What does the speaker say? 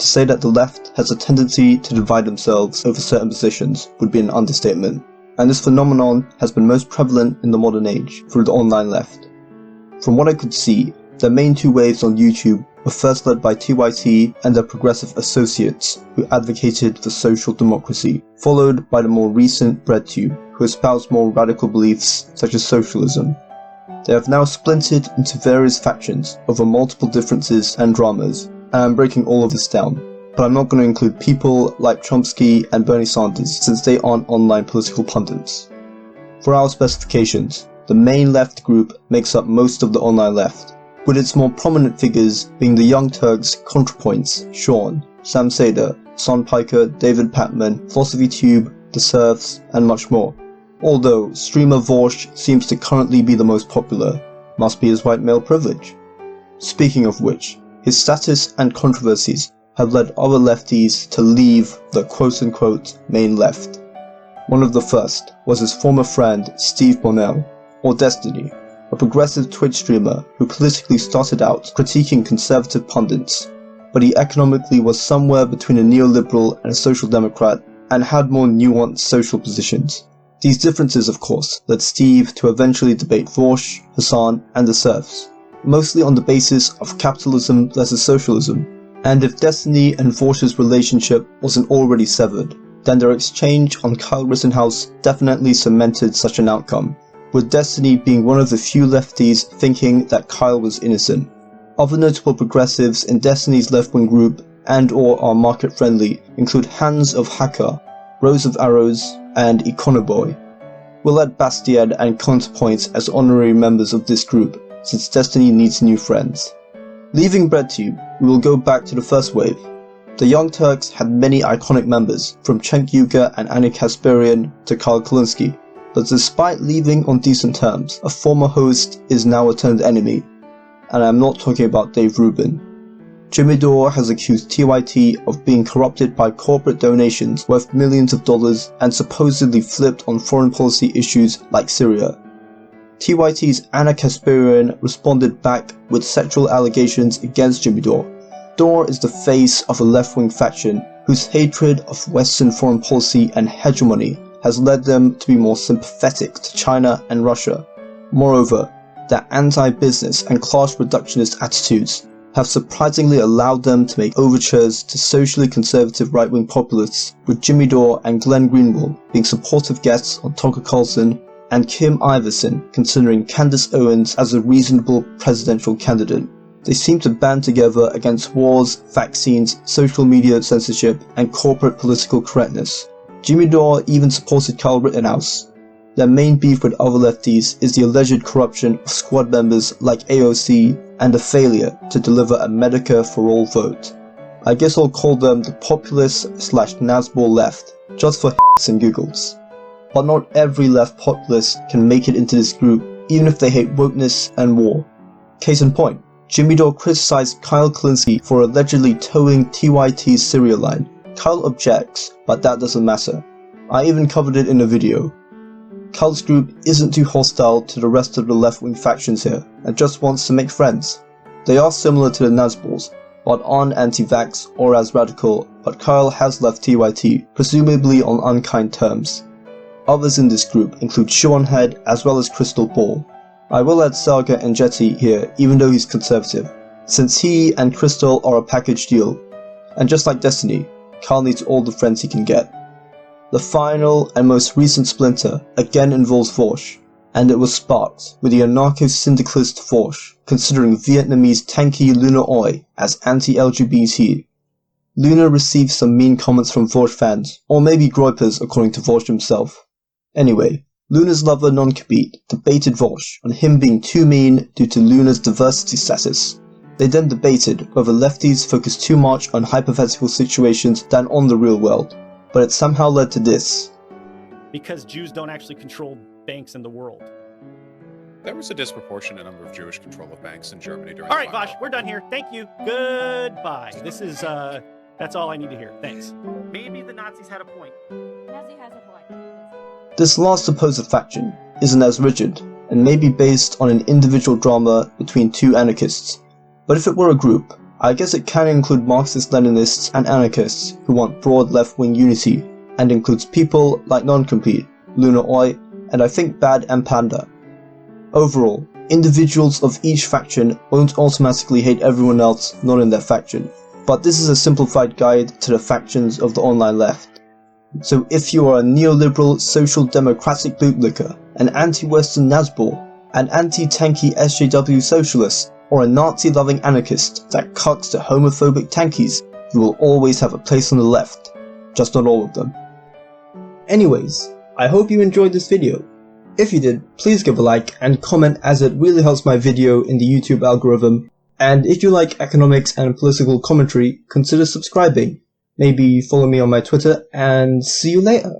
to say that the left has a tendency to divide themselves over certain positions would be an understatement, and this phenomenon has been most prevalent in the modern age through the online left. From what I could see, their main two waves on YouTube were first led by TYT and their progressive associates who advocated for social democracy, followed by the more recent Breadtube who espoused more radical beliefs such as socialism. They have now splintered into various factions over multiple differences and dramas, and I'm breaking all of this down, but I'm not going to include people like Chomsky and Bernie Sanders since they aren't online political pundits. For our specifications, the main left group makes up most of the online left, with its more prominent figures being the Young Turks, Contrapoints, Shaun, Seder, Hasan Piker, Pakman, PhilosophyTube, the Serfs, and much more. Although streamer Vaush seems to currently be the most popular, must be his white male privilege. Speaking of which, his status and controversies have led other lefties to leave the quote-unquote main left. One of the first was his former friend Steve Bonnell, or Destiny, a progressive Twitch streamer who politically started out critiquing conservative pundits, but he economically was somewhere between a neoliberal and a social democrat and had more nuanced social positions. These differences, of course, led Steve to eventually debate Vaush, Hasan, and the Serfs, mostly on the basis of capitalism versus socialism, and if Destiny and Vaush's relationship wasn't already severed, then their exchange on Kyle Rittenhouse definitely cemented such an outcome, with Destiny being one of the few lefties thinking that Kyle was innocent. Other notable progressives in Destiny's left-wing group and/or are market-friendly include Hands of Hacker, Rows of Arrows, and Econoboy. We'll add Bastiad and Contrapoints as honorary members of this group, since Destiny needs new friends. Leaving Breadtube, we will go back to the first wave. The Young Turks had many iconic members, from Cenk Uygur and Anna Kasparian to Karl Kulinski, but despite leaving on decent terms, a former host is now a turned enemy, and I'm not talking about Dave Rubin. Jimmy Dore has accused TYT of being corrupted by corporate donations worth millions of dollars and supposedly flipped on foreign policy issues like Syria. TYT's Anna Kasparian responded back with sexual allegations against Jimmy Dore. Dore is the face of a left-wing faction whose hatred of Western foreign policy and hegemony has led them to be more sympathetic to China and Russia. Moreover, their anti-business and class reductionist attitudes have surprisingly allowed them to make overtures to socially conservative right-wing populists, with Jimmy Dore and Glenn Greenwald being supportive guests on Tucker Carlson, and Kim Iverson considering Candace Owens as a reasonable presidential candidate. They seem to band together against wars, vaccines, social media censorship, and corporate political correctness. Jimmy Dore even supported Kyle Rittenhouse. Their main beef with other lefties is the alleged corruption of squad members like AOC and the failure to deliver a Medicare for all vote. I guess I'll call them the populist/Nazbol left, just for and giggles. But not every left populist can make it into this group, even if they hate wokeness and war. Case in point, Jimmy Dore criticized Kyle Kulinski for allegedly towing TYT's Syria line. Kyle objects, but that doesn't matter. I even covered it in a video. Kyle's group isn't too hostile to the rest of the left-wing factions here, and just wants to make friends. They are similar to the Nazbols, but aren't anti-vax or as radical, but Kyle has left TYT, presumably on unkind terms. Others in this group include Shaun Head as well as Crystal Ball. I will add Saga and Jetty here even though he's conservative, since he and Crystal are a package deal, and just like Destiny, Kyle needs all the friends he can get. The final and most recent splinter again involves Vaush, and it was sparked with the anarcho-syndicalist Vaush considering Vietnamese tanky Luna Oi as anti-LGBT. Luna received some mean comments from Vaush fans, or maybe groypers according to Vaush himself. Anyway, Luna's lover NonCompete debated Vaush on him being too mean due to Luna's diversity status. They then debated whether lefties focus too much on hypothetical situations than on the real world, but it somehow led to this. Because Jews don't actually control banks in the world. There was a disproportionate number of Jewish control of banks in Germany during All right, Vaush, we're done here. Thank you. Goodbye. This is, that's all I need to hear. Thanks. Maybe the Nazis had a point. Nazi has a point. This last supposed faction isn't as rigid, and may be based on an individual drama between two anarchists. But if it were a group, I guess it can include Marxist-Leninists and anarchists who want broad left-wing unity, and includes people like NonCompete, Luna Oi, and I think Bad and Panda. Overall, individuals of each faction won't automatically hate everyone else not in their faction, but this is a simplified guide to the factions of the online left. So if you are a neoliberal social democratic bootlicker, an anti-Western Nazbol, an anti-tanky SJW socialist, or a Nazi-loving anarchist that cucks to homophobic tankies, you will always have a place on the left, just not all of them. Anyways, I hope you enjoyed this video. If you did, please give a like and comment, as it really helps my video in the YouTube algorithm, and if you like economics and political commentary, consider subscribing. Maybe follow me on my Twitter, and see you later.